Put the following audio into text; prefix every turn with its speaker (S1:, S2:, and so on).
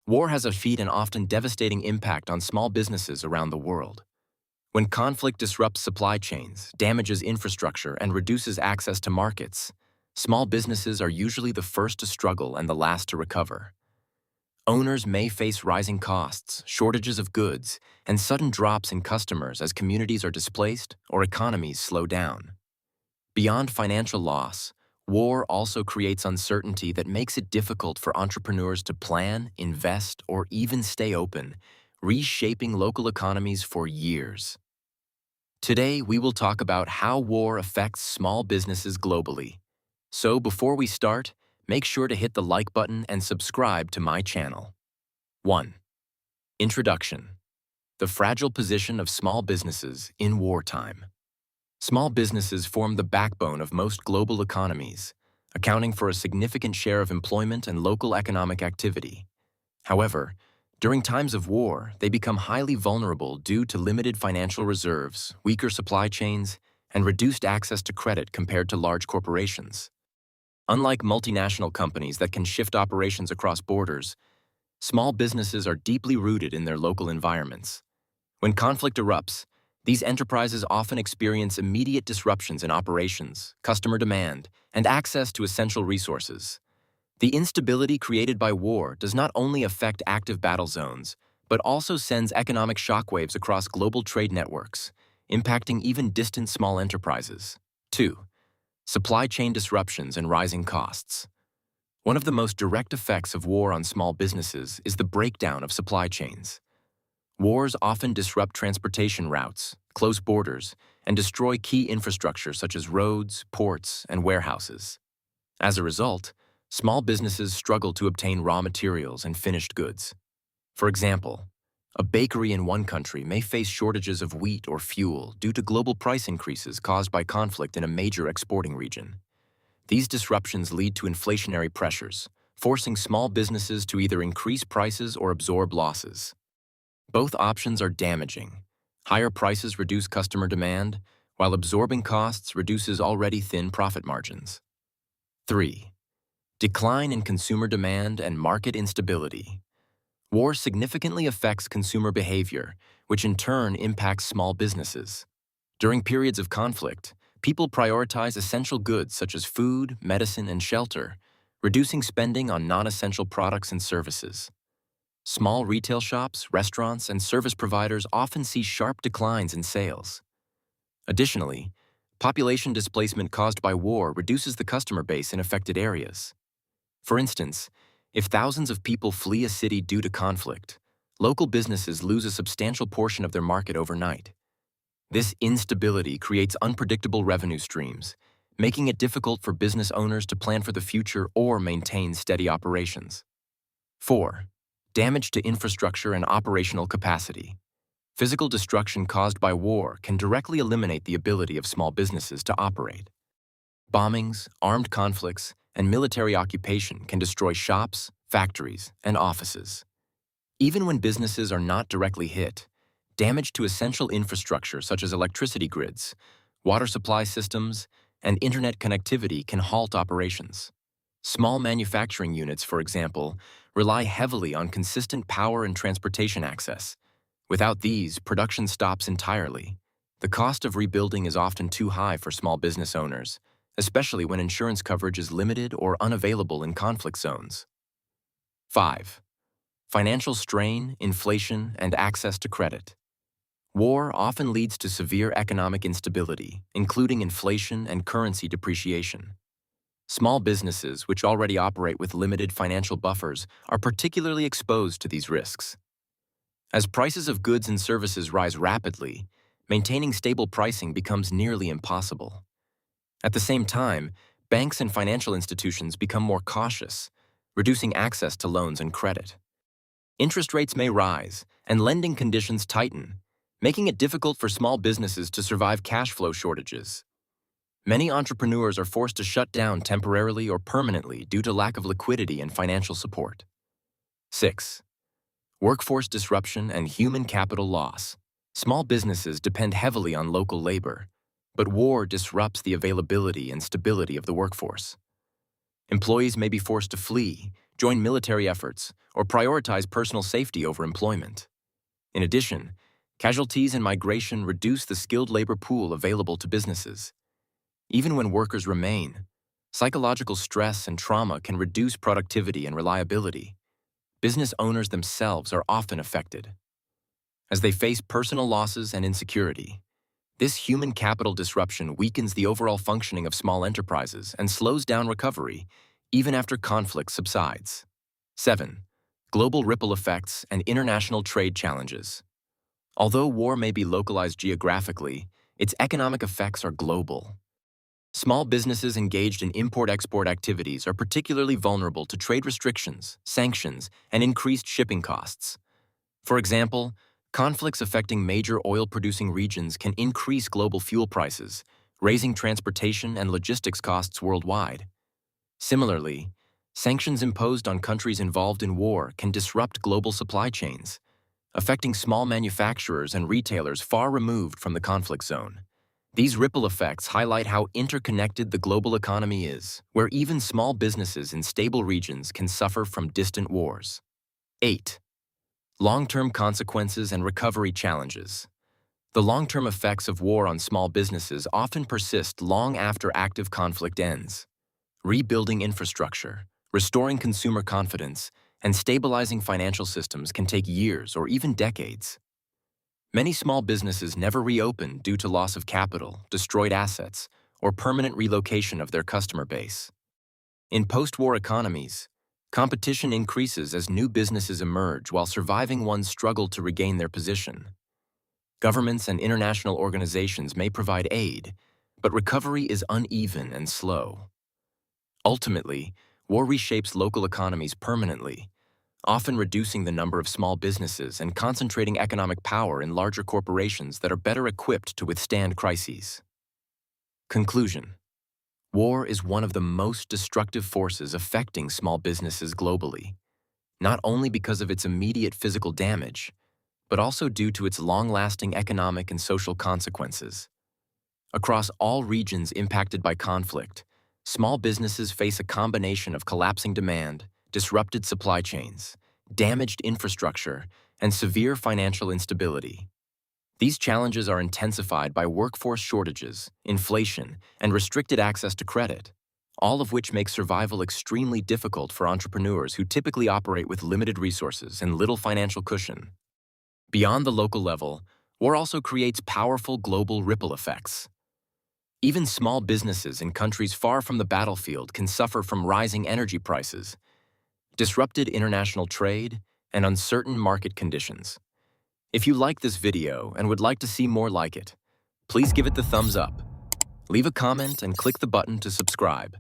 S1: War has a feat and often devastating impact on small businesses around the world. When conflict disrupts supply chains, damages infrastructure, and reduces access to markets, small businesses are usually the first to struggle and the last to recover. Owners may face rising costs, shortages of goods, and sudden drops in customers as communities are displaced or economies slow down. Beyond financial loss, war also creates uncertainty that makes it difficult for entrepreneurs to plan, invest, or even stay open, reshaping local economies for years. Today, we will talk about how war affects small businesses globally. So before we start, make sure to hit the like button and subscribe to my channel. 1. Introduction: the fragile position of small businesses in wartime. Small businesses form the backbone of most global economies, accounting for a significant share of employment and local economic activity. However, during times of war, they become highly vulnerable due to limited financial reserves, weaker supply chains, and reduced access to credit compared to large corporations. Unlike multinational companies that can shift operations across borders, small businesses are deeply rooted in their local environments. When conflict erupts, these enterprises often experience immediate disruptions in operations, customer demand, and access to essential resources. The instability created by war does not only affect active battle zones, but also sends economic shockwaves across global trade networks, impacting even distant small enterprises. 2. Supply chain disruptions and rising costs. One of the most direct effects of war on small businesses is the breakdown of supply chains. Wars often disrupt transportation routes, close borders, and destroy key infrastructure such as roads, ports, and warehouses. As a result, small businesses struggle to obtain raw materials and finished goods. For example, a bakery in one country may face shortages of wheat or fuel due to global price increases caused by conflict in a major exporting region. These disruptions lead to inflationary pressures, forcing small businesses to either increase prices or absorb losses. Both options are damaging. Higher prices reduce customer demand, while absorbing costs reduces already thin profit margins. 3. Decline in consumer demand and market instability. War significantly affects consumer behavior, which in turn impacts small businesses. During periods of conflict, people prioritize essential goods such as food, medicine, and shelter, reducing spending on non-essential products and services. Small retail shops, restaurants, and service providers often see sharp declines in sales. Additionally, population displacement caused by war reduces the customer base in affected areas. For instance, if thousands of people flee a city due to conflict, local businesses lose a substantial portion of their market overnight. This instability creates unpredictable revenue streams, making it difficult for business owners to plan for the future or maintain steady operations. 4. Damage to infrastructure and operational capacity. Physical destruction caused by war can directly eliminate the ability of small businesses to operate. Bombings, armed conflicts, and military occupation can destroy shops, factories, and offices. Even when businesses are not directly hit, damage to essential infrastructure such as electricity grids, water supply systems, and internet connectivity can halt operations. Small manufacturing units, for example, rely heavily on consistent power and transportation access. Without these, production stops entirely. The cost of rebuilding is often too high for small business owners, especially when insurance coverage is limited or unavailable in conflict zones. 5. Financial strain, inflation, and access to credit. War often leads to severe economic instability, including inflation and currency depreciation. Small businesses, which already operate with limited financial buffers, are particularly exposed to these risks. As prices of goods and services rise rapidly, maintaining stable pricing becomes nearly impossible. At the same time, banks and financial institutions become more cautious, reducing access to loans and credit. Interest rates may rise, and lending conditions tighten, making it difficult for small businesses to survive cash flow shortages. Many entrepreneurs are forced to shut down temporarily or permanently due to lack of liquidity and financial support. 6. Workforce disruption and human capital loss. Small businesses depend heavily on local labor, but war disrupts the availability and stability of the workforce. Employees may be forced to flee, join military efforts, or prioritize personal safety over employment. In addition, casualties in migration reduce the skilled labor pool available to businesses. Even when workers remain, psychological stress and trauma can reduce productivity and reliability. Business owners themselves are often affected, as they face personal losses and insecurity. This human capital disruption weakens the overall functioning of small enterprises and slows down recovery, even after conflict subsides. 7. Global ripple effects and international trade challenges. Although war may be localized geographically, its economic effects are global. Small businesses engaged in import-export activities are particularly vulnerable to trade restrictions, sanctions, and increased shipping costs. For example, conflicts affecting major oil-producing regions can increase global fuel prices, raising transportation and logistics costs worldwide. Similarly, sanctions imposed on countries involved in war can disrupt global supply chains, affecting small manufacturers and retailers far removed from the conflict zone. These ripple effects highlight how interconnected the global economy is, where even small businesses in stable regions can suffer from distant wars. 8. Long-term consequences and recovery challenges. The long-term effects of war on small businesses often persist long after active conflict ends. Rebuilding infrastructure, restoring consumer confidence, and stabilizing financial systems can take years or even decades. Many small businesses never reopen due to loss of capital, destroyed assets, or permanent relocation of their customer base. In post-war economies, competition increases as new businesses emerge while surviving ones struggle to regain their position. Governments and international organizations may provide aid, but recovery is uneven and slow. Ultimately, war reshapes local economies permanently, often reducing the number of small businesses and concentrating economic power in larger corporations that are better equipped to withstand crises. Conclusion. War is one of the most destructive forces affecting small businesses globally, not only because of its immediate physical damage, but also due to its long-lasting economic and social consequences. Across all regions impacted by conflict, small businesses face a combination of collapsing demand, disrupted supply chains, damaged infrastructure, and severe financial instability. These challenges are intensified by workforce shortages, inflation, and restricted access to credit, all of which make survival extremely difficult for entrepreneurs who typically operate with limited resources and little financial cushion. Beyond the local level, war also creates powerful global ripple effects. Even small businesses in countries far from the battlefield can suffer from rising energy prices, disrupted international trade, and uncertain market conditions. If you like this video and would like to see more like it, please give it the thumbs up. Leave a comment and click the button to subscribe.